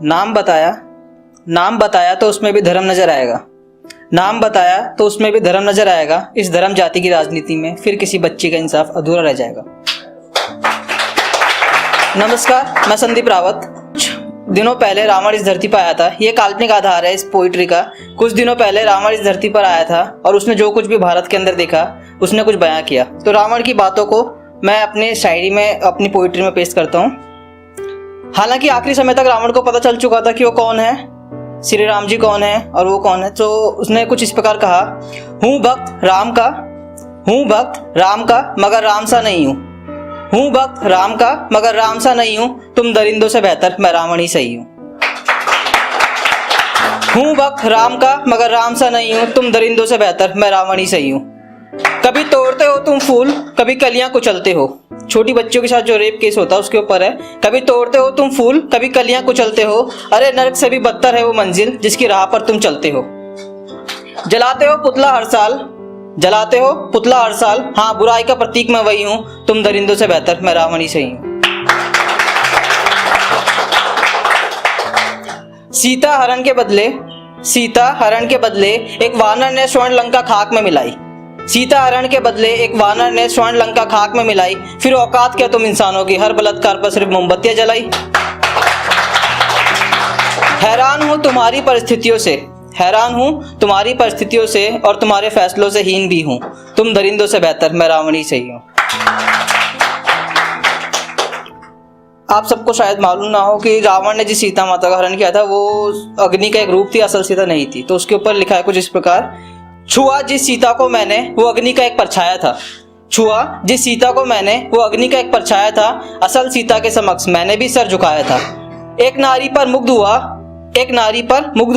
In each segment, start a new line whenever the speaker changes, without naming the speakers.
नाम बताया तो उसमें भी धर्म नजर आएगा। नाम बताया तो उसमें भी धर्म नजर आएगा। इस धर्म जाति की राजनीति में फिर किसी बच्चे का इंसाफ अधूरा रह जाएगा। नमस्कार, मैं संदीप रावत। कुछ दिनों पहले रावण इस धरती पर आया था। ये काल्पनिक आधार है इस पोइट्री का। कुछ दिनों पहले रावण इस धरती पर आया था और उसने जो कुछ भी भारत के अंदर देखा उसने कुछ बयां किया। तो रावण की बातों को मैं अपनी शायरी में, अपनी पोइट्री में पेश करता हूँ। हालांकि आखिरी समय तक रावण को पता चल चुका था कि वो कौन है, श्री राम जी कौन है और वो कौन है। तो उसने कुछ इस प्रकार कहा, हूँ भक्त राम का मगर राम सा नहीं हूँ। हूँ भक्त राम का मगर राम सा नहीं हूँ, तुम दरिंदों से बेहतर मैं रावण ही सही हूँ। हूँ भक्त राम का मगर राम सा नहीं हूँ, तुम दरिंदों से बेहतर मैं रावण ही सही हूँ। कभी तोड़ते हो तुम फूल, कभी कलियां कुचलते हो। छोटी बच्चों के साथ जो रेप केस होता है उसके ऊपर है। कभी तोड़ते हो तुम फूल, कभी कलियां कुचलते हो। अरे नरक से भी बदतर है वो मंजिल जिसकी राह पर तुम चलते हो। जलाते हो पुतला हर साल, हाँ बुराई का प्रतीक मैं वही हूँ, तुम दरिंदों से बेहतर मैं रावण ही सही हूँ। सीता हरण के बदले एक वानर ने स्वर्ण लंका खाक में मिलाई। सीता हरण के बदले एक वानर ने स्वर्ण लंका खाक में मिलाई। फिर औकात क्या तुम इंसानों की, हर बलात्कार पर सिर्फ मोमबत्तियां जलाई। हैरान हूं तुम्हारी परिस्थितियों से और तुम्हारे फैसलों से हीन भी हूं, तुम दरिंदों से बेहतर मैं रावण ही सही हूं। आप सबको शायद मालूम ना हो कि रावण ने जिस सीता माता का हरण किया था वो अग्नि का एक रूप थी, असल सीता नहीं थी। तो उसके ऊपर लिखा है कुछ इस प्रकार, छुआ जिस सीता को मैंने वो अग्नि का एक परछाया था। असल सीता के समक्ष मैंने भी सर झुकाया था। एक नारी पर मुग्ध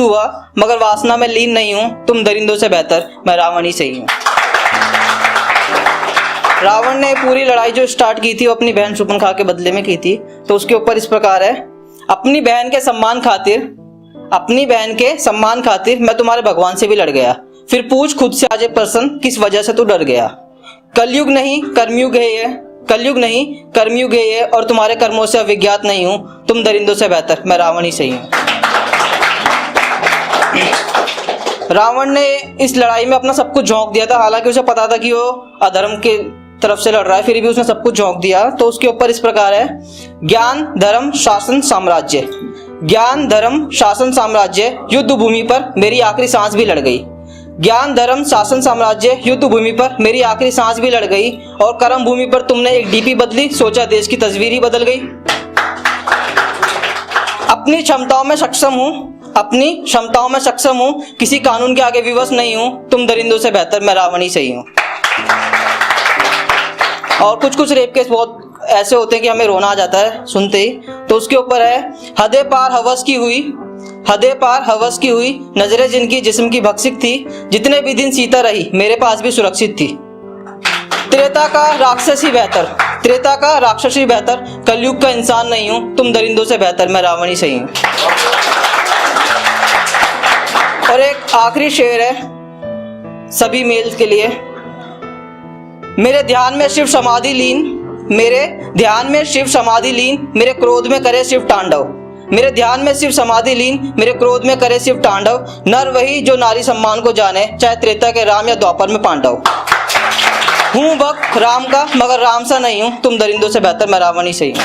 हुआ मगर वासना में लीन नहीं हूं, तुम दरिंदों से बेहतर मैं रावण ही सही हूं। रावण ने पूरी लड़ाई जो स्टार्ट की थी वो अपनी बहन शूर्पणखा के बदले में की थी। तो उसके ऊपर इस प्रकार है, अपनी बहन के सम्मान खातिर मैं तुम्हारे भगवान से भी लड़ गया। फिर पूछ खुद से आज प्रश्न, किस वजह से तू डर गया। कलयुग नहीं कर्मयुग है ये और तुम्हारे कर्मों से अविज्ञात नहीं हूं, तुम दरिंदों से बेहतर मैं रावण ही सही हूं। रावण ने इस लड़ाई में अपना सब कुछ झोंक दिया था। हालांकि उसे पता था कि वो अधर्म के तरफ से लड़ रहा है, फिर भी उसने सब कुछ झोंक दिया। तो उसके ऊपर इस प्रकार है, ज्ञान धर्म शासन साम्राज्य युद्ध भूमि पर मेरी आखिरी सांस भी लड़ गई। ज्ञान धर्म शासन साम्राज्य युद्ध भूमि पर मेरी आखिरी सांस भी लड़ गई। और कर्म भूमि पर तुमने एक डीपी बदली, सोचा देश की तस्वीर ही बदल गई। अपनी क्षमताओं में सक्षम हूं, किसी कानून के आगे विवश नहीं हूं, तुम दरिंदों से बेहतर मैं रावण ही सही हूं। और कुछ रेप केस बहुत ऐसे होते हैं कि हमें रोना आ जाता है सुनते ही। तो उसके ऊपर है, हदे पार हवस की हुई नजरें जिनकी जिस्म की भक्षिक थी। जितने भी दिन सीता रही मेरे पास भी सुरक्षित थी। त्रेता का राक्षसी बेहतर कलयुग का इंसान नहीं हूं, तुम दरिंदों से बेहतर मैं रावण ही सही हूं। और एक आखिरी शेर है सभी मेल्स के लिए, मेरे ध्यान में शिव समाधि लीन, मेरे क्रोध में करे शिव तांडव। मेरे ध्यान में शिव समाधि लीन, मेरे क्रोध में करे शिव तांडव। नर वही जो नारी सम्मान को जाने, चाहे त्रेता के राम या द्वापर में पांडव। हूँ भक्त राम का मगर राम सा नहीं हूँ, तुम दरिंदों से बेहतर मैं रावण ही सही हूँ।